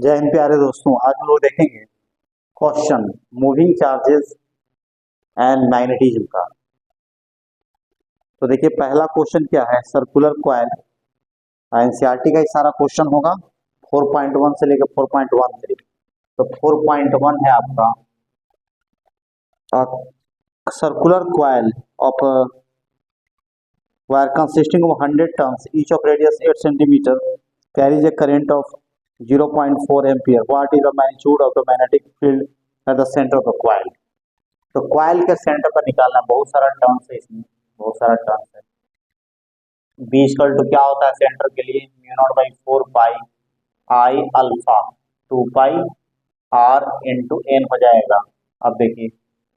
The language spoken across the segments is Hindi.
जय हिंद प्यारे दोस्तों। आज हम लोग देखेंगे question moving charges and magnetism का। तो देखिए पहला क्वेश्चन क्या है, सर्कुलर कॉइल। एनसीईआरटी का ही सारा क्वेश्चन होगा 4.1 से लेकर 4.13। तो 4.1 है आपका circular coil of wire consisting of 100 turns, each of radius 8 centimeter, carries a current of 0.4 ampere. What is the magnitude of the magnetic field at the center of the coil? तो कॉइल के सेंटर पर निकालना, बहुत सारा टर्म्स है इसमें, बहुत सारा टर्म्स है। बी इक्वल टू क्या होता है सेंटर के लिए, mu naught by 4 pi I alpha 2 pi R into N हो जाएगा। अब देखिए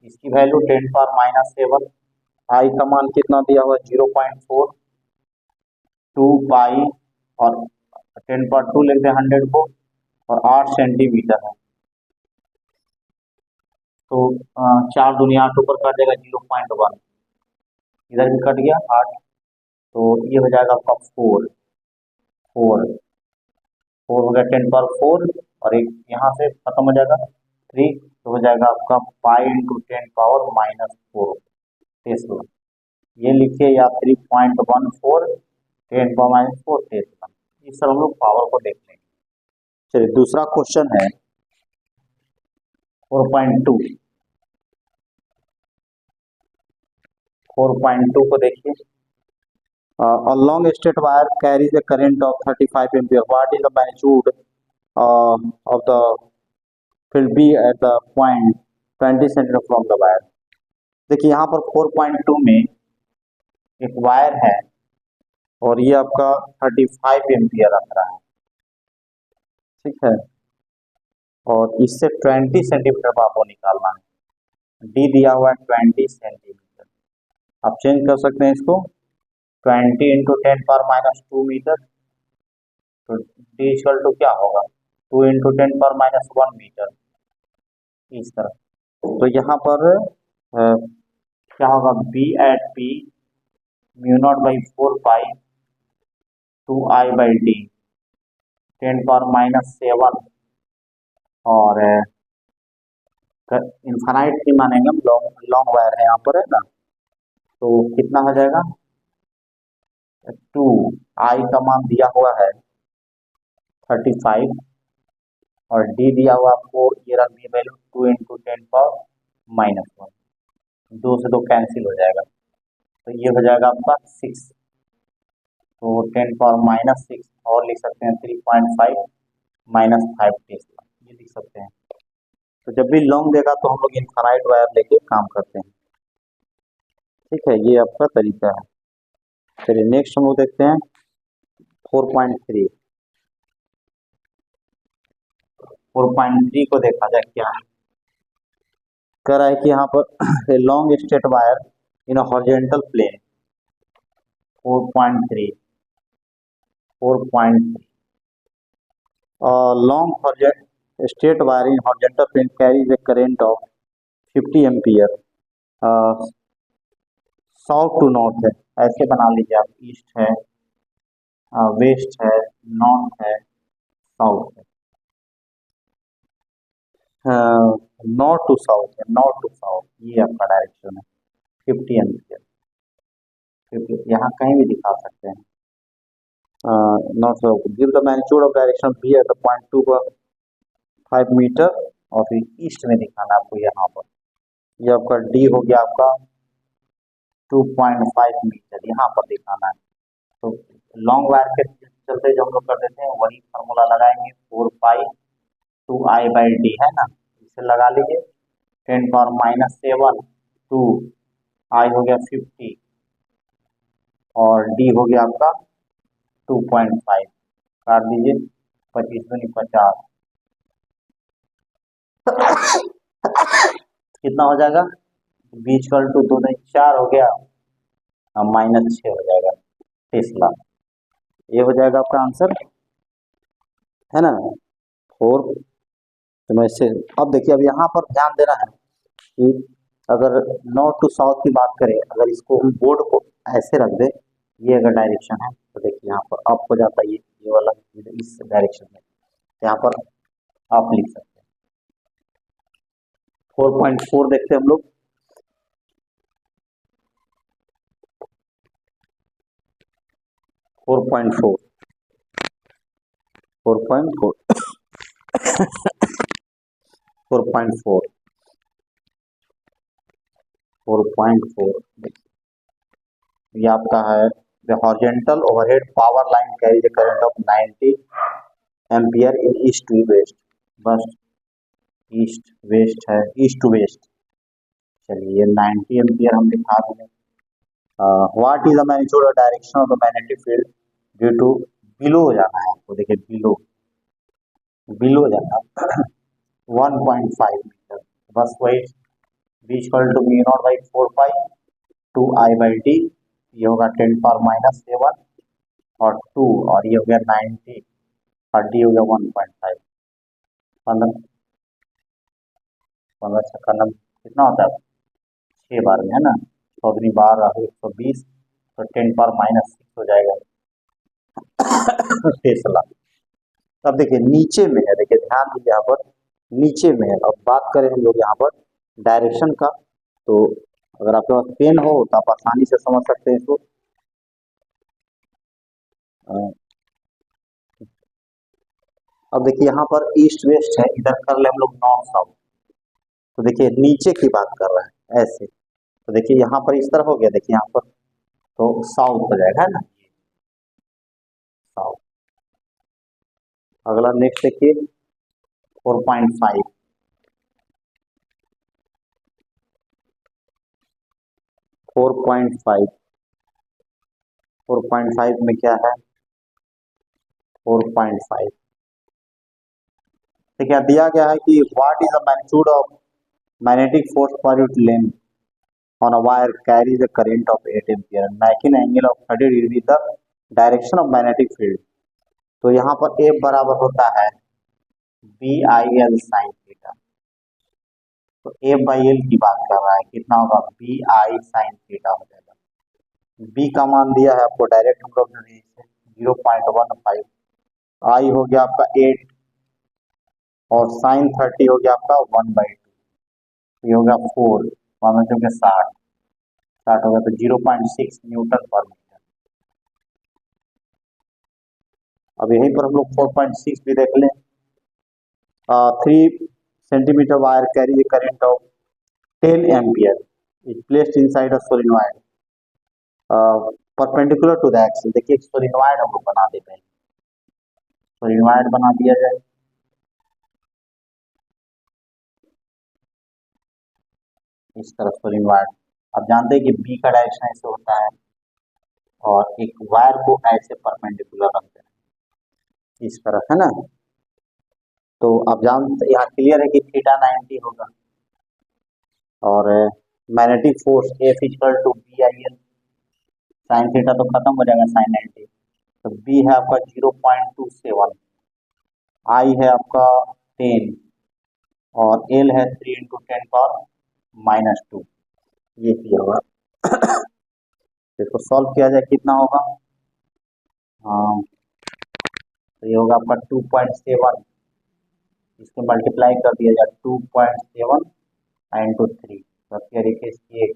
इसकी वैल्यू 10⁻⁷, आई का मान कितना दिया हुआ है 0.4, 2 पाई और 10/2 लिख दे 100 को, और 8 सेंटीमीटर है। तो 4 दुनिया 8 ऊपर कट जाएगा 0.1, इधर भी कट गया 8, तो ये हो जाएगा आपका 4 4 4 हो गया 10/4, और एक यहाँ से खत्म हो जाएगा 3, तो हो जाएगा आपका पाई इंटू 10⁻⁻4 टेस्ला। ये लिखिए या 3.14 10⁻⁻4 टेस्ला। इस तरह हम लोग पावर को देख लेंगे। चलिए दूसरा क्वेश्चन है 4.2। 4.2 को देखिए, a long straight wire carries a current of 35 ampere. What is the magnitude of the field B at the point 20 cm from the wire? देखिए यहाँ पर 4.2 में एक वायर है और ये आपका 35 एम्पियर रख रहा है, ठीक है, और इससे 20 सेंटीमीटर पर आपको निकालना है। डी दिया हुआ है 20 सेंटीमीटर, आप चेंज कर सकते हैं इसको 20 इंटू 10⁻⁻2 मीटर, तो डी इक्वल टू क्या होगा 2 इंटू 10⁻⁻1 मीटर, इस तरह। तो यहाँ पर क्या होगा, B at P mu naught by 4 pi 2 I by D 10⁻⁷, और इन्फानाइट की मानेंगे हम, लॉन्ग वायर है यहाँ पर, है ना। तो कितना हो जाएगा 2, आई का मान दिया हुआ है 35 और डी दिया हुआ आपको ये रख दिया वैल्यू 2 इंटू 10⁻⁻1, 2 से 2 कैंसिल हो जाएगा, तो ये हो जाएगा आपका 6, तो 10⁻⁻6, और लिख सकते हैं 3.5 -5 टेस्ला, ये लिख सकते हैं। तो जब भी लॉन्ग देगा तो हम लोग इनफाइनाइट वायर लेके काम करते हैं, ठीक है, ये आपका तरीका है। चलिए नेक्स्ट हम लोग देखते हैं 4.3। 4.3 को देखा जाए क्या है, कह रहा है कि यहाँ पर long straight wire in horizontal plane 4.3 long straight wire in horizontal plane carries a current of 50 ampere south to north है, ऐसे बना लीजिए आप, ईस्ट है, वेस्ट है, नॉर्थ है, साउथ है, नॉर्थ टू साउथ है, नॉर्थ टू साउथ, ये आपका डायरेक्शन है 50 एम्पियर, क्योंकि यहाँ कहीं भी दिखा सकते हैं। North south, give the magnitude of direction B at the point 2.5 metre, और फिर ईस्ट में दिखाना आपको यहाँ पर। ये आपका डी हो गया आपका 2.5 मीटर, यहाँ पर दिखाना है। तो लॉन्ग वायर के चलते जो हम लोग कर देते हैं वही फार्मूला लगाएंगे, 4 पाई 2 आई बाई डी, है ना, इसे लगा लीजिए 10⁻⁷, 2 आई हो गया 50 और डी हो गया आपका 2.5, काट दीजिए 25 दूनी 50, कितना हो जाएगा, बी इक्वल टू 2 दूनी 4 हो गया, -6 हो जाएगा टेस्ला। ये हो जाएगा आपका आंसर, है ना 4। तो मैं इससे अब देखिए, अब यहाँ पर ध्यान देना है कि अगर नॉर्थ टू साउथ की बात करें, अगर इसको हम बोर्ड को ऐसे रख दे, ये अगर डायरेक्शन है तो देखिए यहाँ पर अप हो जाता है, ये वाला इस डायरेक्शन में, यहाँ पर आप लिख सकते हैं। 4.4 देखते हैं हम लोग। 4.4 4.4 4.4 4.4 ये आपका है। The horizontal overhead power line carries a current of 90 ampere in east to west. बस ईस्ट वेस्ट है, ईस्ट टू वेस्ट। चलिए ये 90 एम्पियर हम दिखा दें। व्हाट इज द मैग्नीट्यूड और direction of the magnetic field due to, below जाना है आपको। देखिए बिलो, बिलो जाना 1.5 मीटर। बस वही v equal to mu naught by 4 pi 2 I by D. ये होगा 10⁻⁷ और 2 और ये हो गया 90 और डी हो गया 1.5। 15 छक्का कितना होता है 6 बार में, है ना। 100 बार 120 तो 10⁻⁶ हो जाएगा। टेस्ला। अब देखिए नीचे में है, देखिए ध्यान दीजिए यहाँ पर नीचे में है। अब बात करें हम लोग यहाँ पर डायरेक्शन का, तो अगर आपके पास पेन हो तो आप आसानी से समझ सकते हैं इसको। अब देखिए यहाँ पर ईस्ट वेस्ट है, इधर कर ले हम लोग नॉर्थ साउथ। तो देखिए नीचे की बात कर रहे हैं ऐसे, तो देखिए यहाँ पर इस तरह हो गया, देखिए यहाँ पर तो साउथ हो जाएगा, है ना, साउथ। अगला नेक्स्ट देखिए 4.5 4.5 4.5 में क्या है 4.5 ठीक है, दिया गया है कि what is the magnitude of magnetic force per unit length on a wire carries a current of 8 ampere, making angle of 30 degree the direction of magnetic field. तो यहाँ पर F बराबर होता है BIL साइन थीटा। तो F/L की बात कर रहा है, कितना होगा BI साइन थीटा हो जाएगा। B का मान दिया है आपको डायरेक्ट, हम लोग 0.15, I हो गया आपका 8 और साइन 30 हो गया आपका 1/2, ये हो गया 4 जो कि 60 होगा, तो 0.6 न्यूटन पर मीटर। अब यहीं पर हम लोग 4.6 भी देख लें। 3 centimetre wire carry a current of 10 ampere is placed inside a solenoid perpendicular to the axis. देखिए सोलेनोइड हम लोग बना देते हैं, सोलेनोइड बना दिया जाए। इस तरफ सोलेनोइड, आप जानते हैं कि बी का डायरेक्शन ऐसे होता है और एक वायर को ऐसे परपेंडिकुलर रखते हैं इस तरफ, है ना। तो आप जानते, यहाँ क्लियर है कि थीटा 90 होगा और magnetic force F equal to BIL sine theta तो खत्म हो जाएगा साइन 90। तो B है आपका 0.27, I है आपका 10 और L है 3 × 10⁻⁻²। ये किया होगा। इसको सॉल्व किया जाए कितना होगा, तो ये होगा आपका 2.7, इसको मल्टीप्लाई कर दिया जाए 2.7 इंटू 3, तो तरीके से 1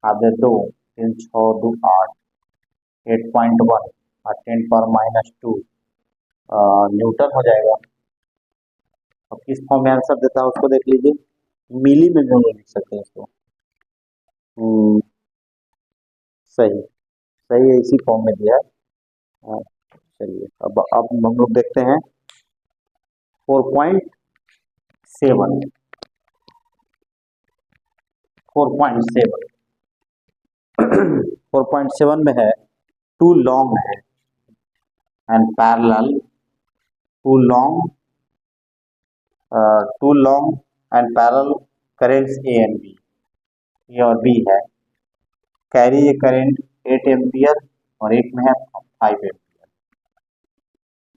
आधे 2 3 6 2 8 8.1 और 10⁻⁻² न्यूटन हो जाएगा। अब किस फॉर्म में आंसर देता है उसको देख लीजिए, मिली में भी हम लिख सकते हैं इसको। सही सही है, इसी फॉर्म में दिया है। चलिए अब हम लोग देखते हैं 4.7 4.7 में है टू लॉन्ग है and parallel, two long and parallel currents A and B, A और B है, कैरी ए करेंट 8 एम्पियर और एक में है 5 ampere,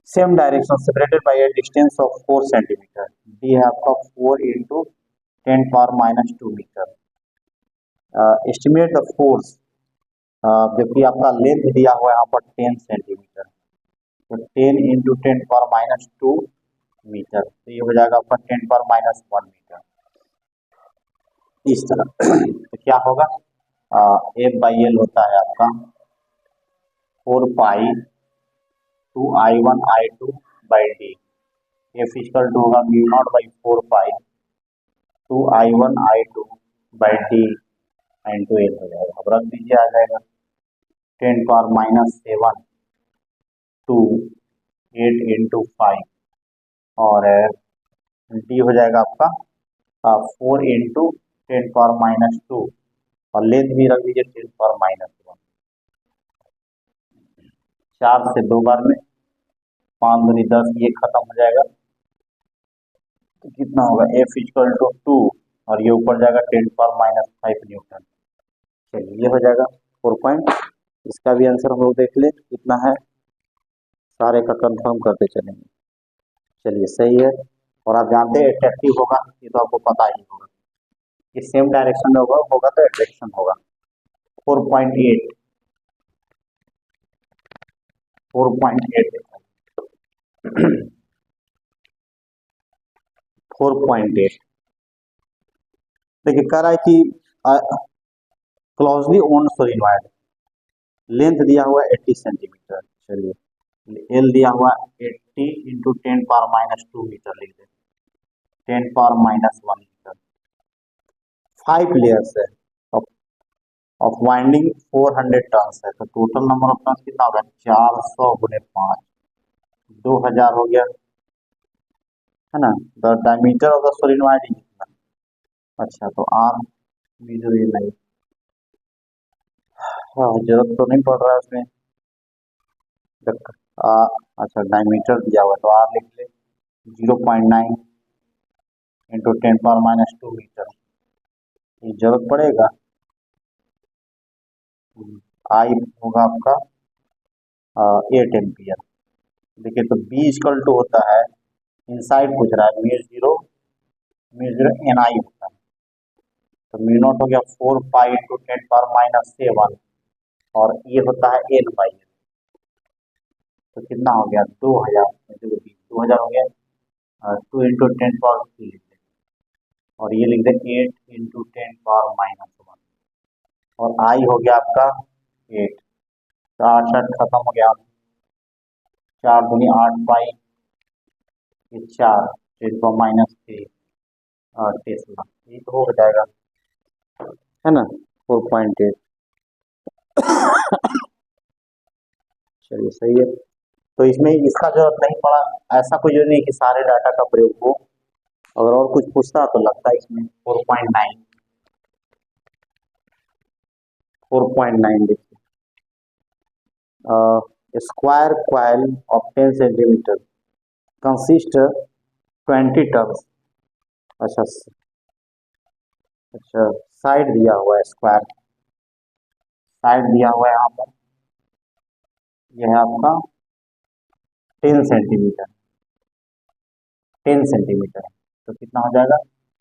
same direction separated by A distance of 4 centimetre. D है आपका 4 × 10⁻⁻² मीटर। एस्टिमेट द फोर्स, जबकि आपका लेंथ दिया हुआ है यहाँ पर 10 सेंटीमीटर, तो 10 × 10⁻², मीटर। तो ये हो जाएगा आपका 10⁻⁻1 मीटर इस तरह। तो क्या होगा, F/L होता है आपका 4π/2I1I2/d। F इक्वल टू होगा μ0/4π/2I1I2/d इंटू L हो जाएगा। अब रख दीजिए, आ जाएगा 10⁻⁷ 2 8 इंटू 5 और डी हो जाएगा आपका 4 इंटू 10⁻⁻2 और लेंथ भी रख दीजिए 10⁻⁻1। 4 से 2 बार में 5 दूनी 10, ये खत्म हो जाएगा। तो कितना होगा, F इक्वल टू 2 और ये ऊपर जाएगा 10⁻⁵ न्यूटन। चलिए ये हो जाएगा 4 पॉइंट। इसका भी आंसर हम लोग देख ले कितना है, सारे का कंफर्म करते चलेंगे। चलिए सही है। और आप जानते हैं एट्रैक्टिव होगा, ये तो आपको पता ही होगा कि सेम डायरेक्शन में होगा तो एट्रैक्शन होगा। 4.8 4.8 देखिए कह रहा है कि क्लोजली ओन सोलिनॉइड, लेंथ दिया हुआ है 80 सेंटीमीटर। चलिए एल दिया हुआ 80 इंटू 10⁻⁻2 मीटर लिख दें, 10⁻⁻1 मीटर। 5 लेयर्स है ऑफ वाइंडिंग 400 टर्न्स है, तो टोटल नंबर ऑफ टर्न्स कितना होगा, 400 गुने 5, 2000 हो गया, है ना। The diameter of the solenoid is कितना, अच्छा तो आर मीटर नहीं, हाँ जरूरत तो नहीं पड़ रहा है उसमें। अच्छा डायमीटर दिया हुआ है तो आर लिख ले 0.9 इंटू 10⁻⁻2 मीटर, ये जरूरत पड़ेगा। आई होगा आपका 8 एम्पियर। देखिए तो बी इक्वल टू होता है, इनसाइड पूछ रहा है म्यू जीरो एन आई होता है, तो म्यू नॉट हो गया 4π/10⁻⁷ और ये होता है N/L, तो कितना हो गया 2000, 2000 हो गया 2 इंटू 10⁻3 लिख दें और ये लिख दें 8 इंटू 10⁻⁻1 और आई हो गया आपका 8, तो 8 खत्म हो गया, 4 दूनी 8 पाई, ये 4 10⁻3 और टेस्ला, ये तो हो जाएगा, है ना 4.8। चलिए सही है। तो इसमें इसका जरूरत नहीं पड़ा, ऐसा कुछ जो नहीं कि सारे डाटा का प्रयोग हो, अगर और कुछ पूछता तो लगता है इसमें 4.9 देखिए, square coil of 10 centimetre consist 20 turns. अच्छा अच्छा साइड दिया हुआ है, स्क्वायर साइड दिया हुआ है यहाँ पर, यह है आपका 10 सेंटीमीटर, 10 सेंटीमीटर, तो कितना हो जाएगा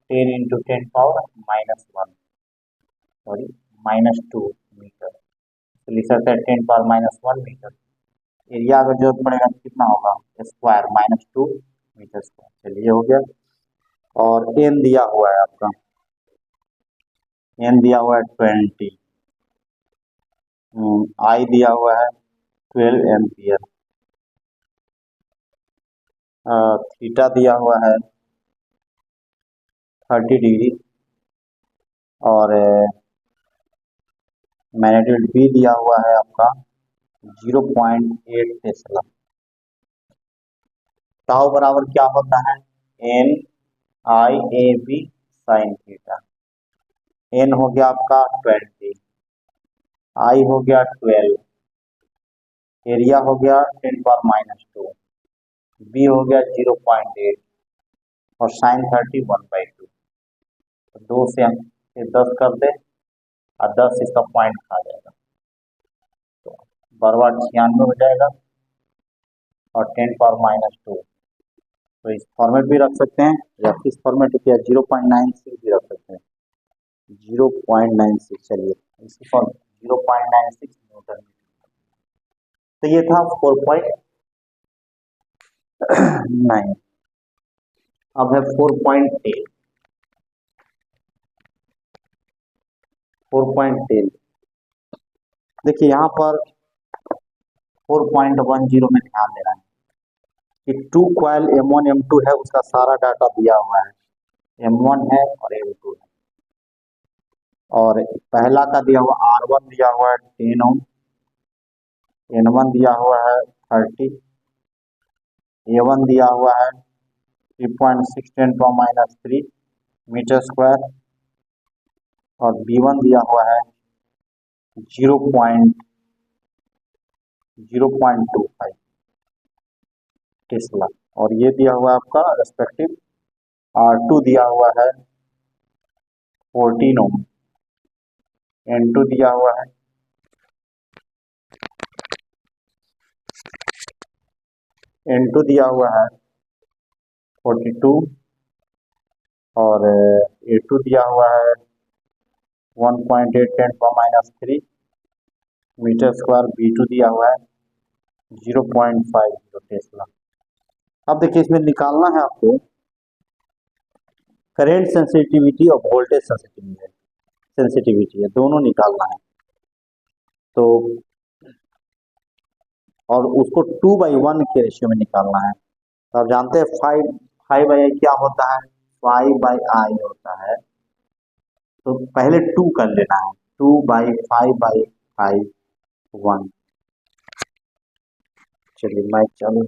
10 इंटू 10⁻⁻1 सॉरी -2 मीटर, तो लिख सकते हैं 10⁻⁻1 मीटर। एरिया अगर जरूरत पड़ेगा तो कितना होगा, स्क्वायर -2 मीटर स्क्वायर। चलिए हो गया। और एन दिया हुआ है आपका, एन दिया हुआ है 20, आई दिया हुआ है 12 एम्पियर, थीटा दिया हुआ है 30 डिग्री और मैग्नीट्यूड बी दिया हुआ है आपका 0.8 टेस्ला। टाउ बराबर क्या होता है, N I A B sine theta. N हो गया आपका 20, आई हो गया 12, एरिया हो गया 10⁻⁻2, बी हो गया 0.8 और साइन 30 1/2। तो 2 से हम 10 कर दे और 10 इसका पॉइंट खा जाएगा, तो 12/96 हो जाएगा और 10⁻⁻2, तो इस फॉर्मेट भी रख सकते हैं या किस फॉर्मेट किया 0.96 भी रख सकते हैं, 0.96। चलिए इसी फॉर्म 0.96 न्यूटन। तो ये था 4.9। अब है 4.10। 4.10 देखिए यहाँ पर 4.10 में ध्यान देना है कि 2 कॉइल M1 M2 है, उसका सारा डाटा दिया हुआ है। M1 है और M2 है, और पहला का दिया हुआ R1 दिया हुआ है 10 ओम, N1 दिया हुआ है 30, A1 दिया हुआ है 3.6 × 10⁻³ मीटर स्क्वायर, और B1 दिया हुआ है 0.25 टेस्ला, और ये दिया हुआ है आपका रेस्पेक्टिव R2 दिया हुआ है 14 ओम, N2 दिया हुआ है 42, और A2 दिया हुआ है 1.8 × 10⁻³ मीटर स्क्वायर, B2 दिया हुआ है 0.50 टेस्ला। अब देखिए इसमें निकालना है आपको करंट सेंसिटिविटी और वोल्टेज सेंसिटिविटी है, दोनों निकालना है। तो और उसको 2/1 के रेशियो में निकालना है। तो आप जानते हैं 5/I क्या होता है, 5/I होता है। तो पहले 2 कर लेना है, 2/5/1। चलिए मैं चलो,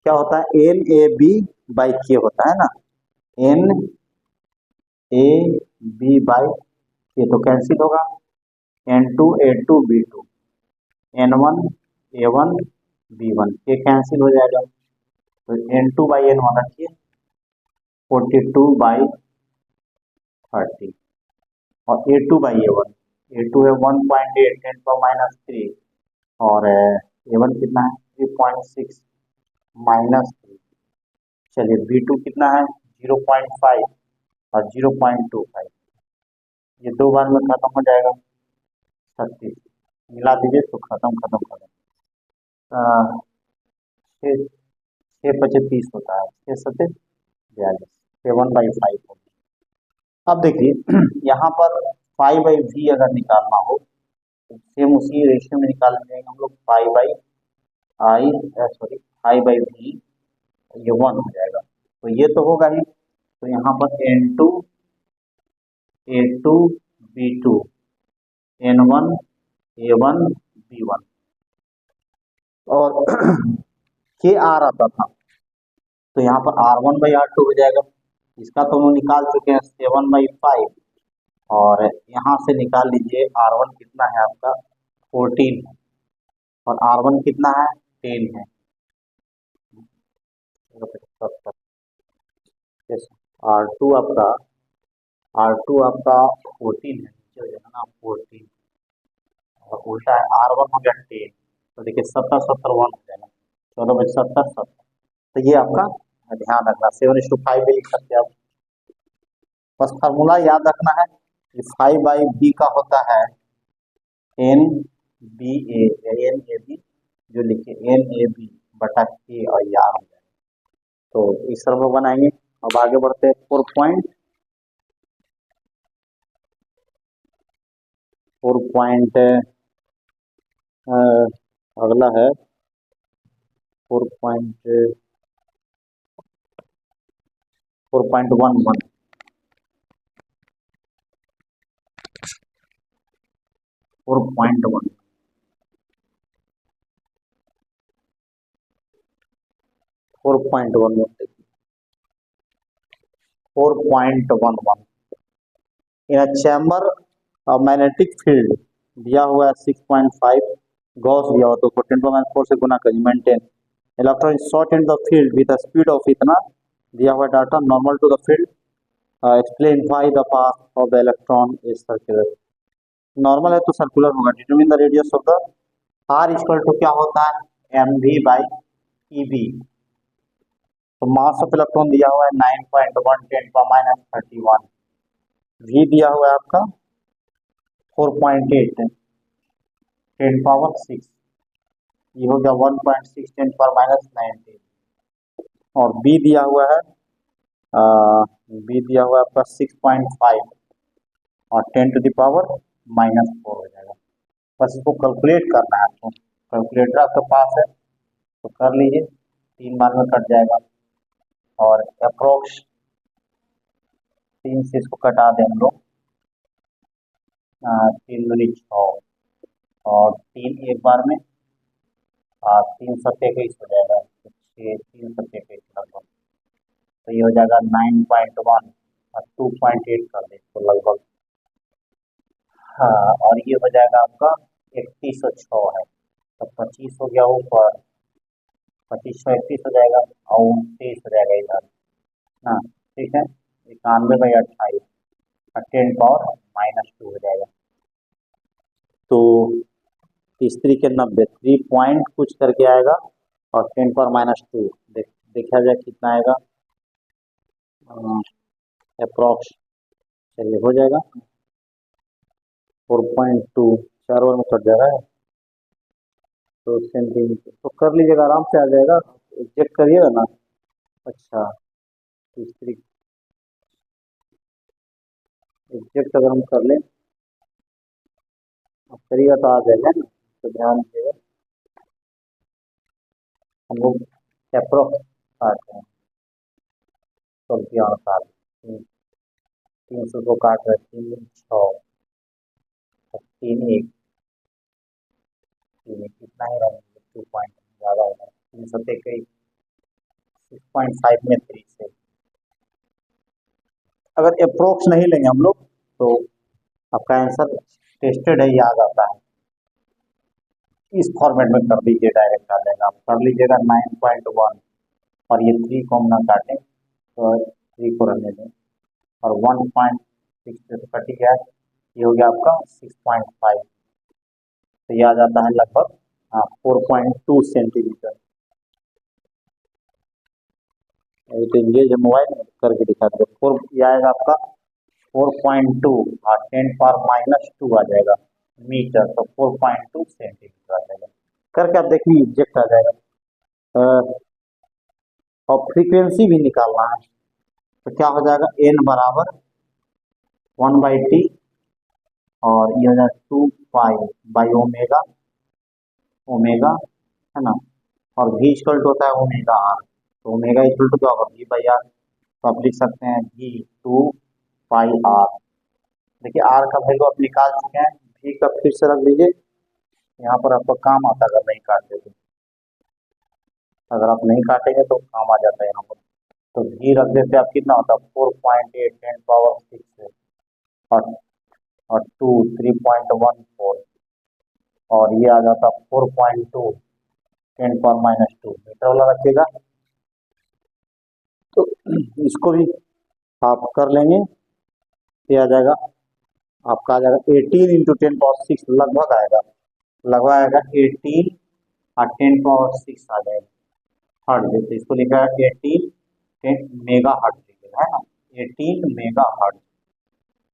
क्या होता है NAB/K होता है ना, NAB/K, तो कैंसिल होगा, N2 A2 B2, N1 A1 B1, ये कैंसिल हो जाएगा। तो N2/N1 रखिए 42/30, और A2/A1, A2 है 1.8 × 10⁻³ और A1 कितना है 3.6 - 3। चलिए B2 कितना है 0.5 और 0.25, ये 2 बार में खत्म हो जाएगा। 36 मिला दीजिए तो खत्म। 6×5 होता है, 6×7 = 42, 7/5 हो गया। अब देखिए यहाँ पर 5/V अगर निकालना हो तो सेम उसी रेशियो में निकाल लेंगे हम लोग, 5/V, ये 1 हो जाएगा, तो ये तो होगा ही। तो यहाँ पर N2 A2 B2, N1 A1 B1, और K R आता था, तो यहाँ पर R1/R2 हो जाएगा। इसका तो हम निकाल चुके हैं 7/5, और यहाँ से निकाल लीजिए R1 कितना है आपका 14 है, और R1 कितना है 10 है। R2 आपका 14 है, नीचे हो जाएगा ना 14, और उल्टा है R1 हो गया 10, तो देखिए 70/70 1 हो जाएगा, 14/70 70। तो ये आपका ध्यान रखना, 7:5 भी लिख सकते हैं आप। बस फार्मूला याद रखना है कि 5/B का होता है NBA या NAB, जो लिखे NAB/K और यार हो जाएगा। तो इस तरह वो बनाएंगे। अब आगे बढ़ते हैं 4 पॉइंट अगला है 4.11। 4.11 4.11 इन अ चैम्बर मैग्नेटिक फील्ड दिया हुआ है 6.5, गॉस दिया हुआ तो 10⁻⁴ से गुना करिए, maintain electron shot in the field with speed of इतना, दिया हुआ data normal to the field, explain why the path of the electron is circular. Normal है तो सर्कुलर होगा। Determine the radius of the R equal to क्या होता है mv/ev। तो मास ऑफ इलेक्ट्रॉन दिया हुआ है 9.1 × 10⁻31, V दिया हुआ है आपका 4.8 10⁻6, ये हो गया 1.6 × 10⁻19, और B दिया हुआ है बी दिया हुआ है आपका 6.5 और 10⁻⁻⁴ हो जाएगा। बस इसको कैलकुलेट करना है आपको, कैलकुलेटर आपके पास है तो कर लीजिए, 3 बार में कट जाएगा। और अप्रोक्स 3 से इसको कटा दें हम लोग, 3×6 और 3 एक बार में 3×7=21 हो जाएगा, 3×7=21 लगभग। तो ये हो जाएगा 9.1 और 2.8 कर दे तो लगभग, हाँ। और ये हो जाएगा आपका 3106 है, तो 25 हो गया ऊपर, 2531 हो जाएगा और 29 हो जाएगा इधर ना, ठीक है। 91/28 और 10⁻⁻² हो जाएगा। तो इस तरीके 90 3 पॉइंट कुछ करके आएगा और 10⁻², देखा जाए कितना आएगा अप्रोक्स, चलिए हो जाएगा 4.2, 4 बार में कट जाएगा तो सेंटीमीटर, तो कर लीजिएगा, आराम से आ जाएगा, चेक करिएगा ना। अच्छा, इस तरीके एग्जैक्ट अगर हम कर लें, अब करिएगा तो आ जाएगा ना, तो ध्यान दीजिएगा। हम लोग अप्रोक्स काटते हैं तो अनुसार 300 को काट रहे, 3×6, 3×1, इतना ही रहेंगे, 2 पॉइंट ज़्यादा होगा, 3×7=21, 6.5 में 3 से। अगर अप्रोक्स नहीं लेंगे हम लोग तो आपका आंसर टेस्टेड है, याद आता है, इस फॉर्मेट में कर दीजिए, डायरेक्ट आ जाएगा। आप कर लीजिएगा 9.1 और ये 3 को हम ना काटें तो 3 को रहने दें और 1.6 से कट गया, ये हो गया आपका 6.5, तो ये आ जाता है लगभग 4.2 सेंटीमीटर। तो ये मोबाइल करके दिखा दो, 4 ये आएगा आपका 4.2 और 10⁻⁻² आ जाएगा मीटर, तो 4.2 सेंटीमीटर आ जाएगा। करके आप देखिए एग्जैक्ट आ जाएगा। और फ्रीक्वेंसी भी निकालना है तो क्या हो जाएगा, n बराबर 1/t और ये हो जाएगा 2π/ओमेगा, ओमेगा है ना, और v इक्वल टू होता है ओमेगा r, तो ओमेगा इक्वल टू क्या होगा, v/r, तो आप लिख सकते हैं v/2πr। देखिए r का वैल्यू आप निकाल चुके हैं, v का फिर से रख लीजिए, यहाँ पर आपका काम आता है, अगर नहीं काटते तो, अगर आप नहीं काटेंगे तो काम आ जाता है यहाँ पर। तो v रख देते आप, कितना होता है 4.8 10⁻6 और 2 3.14 और ये आ जाता 4.2 10⁻⁻² मीटर वाला रखिएगा। तो इसको भी आप कर लेंगे, ये आ जाएगा आपका, आ जाएगा 18 × 10⁻6 लगभग आएगा, 18 और 10⁻6 आ जाएगा हर्ट्ज। जैसे इसको लिखा है 18 मेगा हर्ट्ज लिखेगा, है ना, 18 मेगा हर्ट्ज,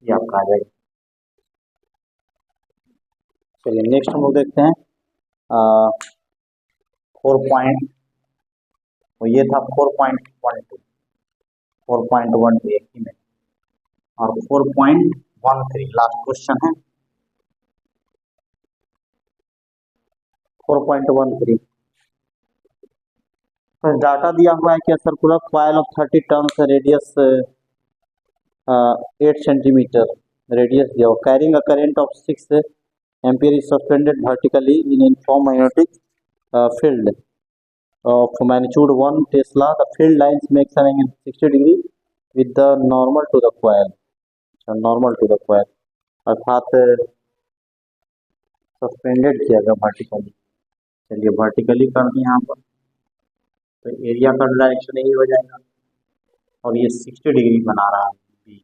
ये आपका आ जाएगा। चलिए नेक्स्ट हम लोग देखते हैं 4 पॉइंट, तो ये था 4.12, 4.12 एक ही में, और 4.13 लास्ट क्वेश्चन है 4.13। तो डाटा दिया हुआ है कि circular coil of 30 turns radius 8 centimetre radius दिया, carrying a current of 6 ampere is suspended vertically in uniform magnetic field of magnitude 1 Tesla, the field lines makes an angle 60 degree with the normal to the coil, normal to the coil, अर्थात सस्पेंडेड किया गया वर्टिकली। चलिए वर्टिकली कर दिए यहाँ पर, तो एरिया का डायरेक्शन यही हो जाएगा और ये 60 डिग्री बना रहा है बी,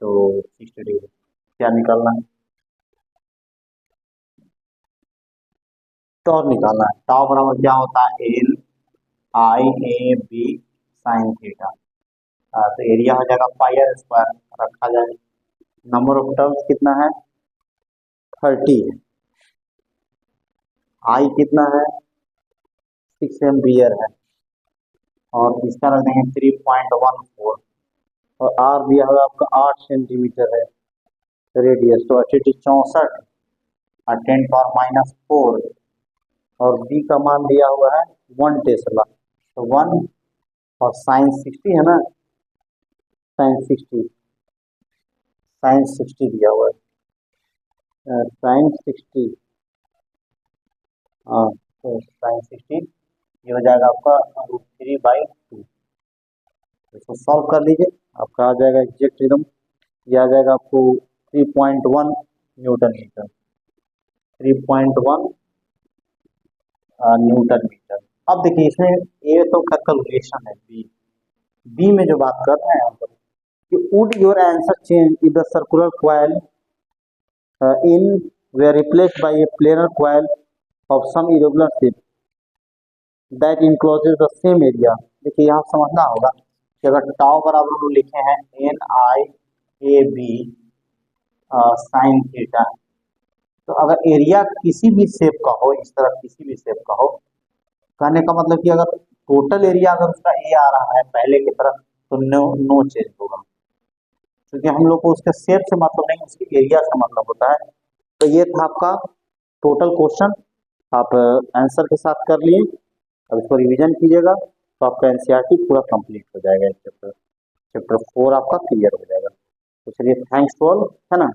तो 60 डिग्री क्या निकालना है, टॉर निकालना है। टॉर बराबर क्या होता है, LIAB sin थीटा, तो एरिया हो जाएगा πr² रखा जाए। नंबर ऑफ टर्म्स कितना है 30 है, आई कितना है 6 एम्पियर है और इसका रख देंगे 3.14 और आर दिया हुआ आपका 8 सेंटीमीटर है रेडियस, तो एच 64 और 10⁻⁴ और बी का मान दिया हुआ है 1 टेस्ला, तो 1 और sin 60 है ना, sin 60 दिया हुआ है, sin 60 हाँ, तो sin 60 ये हो जाएगा आपका √3/2। इसको सॉल्व कर लीजिए, आपका आ जाएगा एग्जैक्ट एकदम, ये आ जाएगा आपको 3.1 न्यूटन मीटर, 3.1 न्यूटन मीटर। अब देखिए इसमें ए तो कैलकुलेशन है, बी में जो बात कर रहे हैं हम लोग कि would your answer change if the circular coil in were replaced by a planar coil of some irregular shape that encloses the same area। देखिए यहाँ समझना होगा कि अगर टाउ बराबर हम लिखे हैं NIAB साइन थीटा, तो अगर एरिया किसी भी शेप का हो, इस तरह किसी भी शेप का हो, कहने का मतलब कि अगर टोटल एरिया अगर उसका ए आ रहा है पहले की तरफ, तो नो चेंज होगा, क्योंकि हम लोग को उसके शेप से मतलब नहीं, उसके एरिया से मतलब होता है। तो ये था आपका टोटल क्वेश्चन, आप आंसर के साथ कर लिए, अब इसको रिवीजन कीजिएगा तो आपका एनसीईआरटी पूरा कंप्लीट हो जाएगा, चैप्टर 4 आपका क्लियर हो जाएगा। तो चलिए थैंक्स टू ऑल, है ना।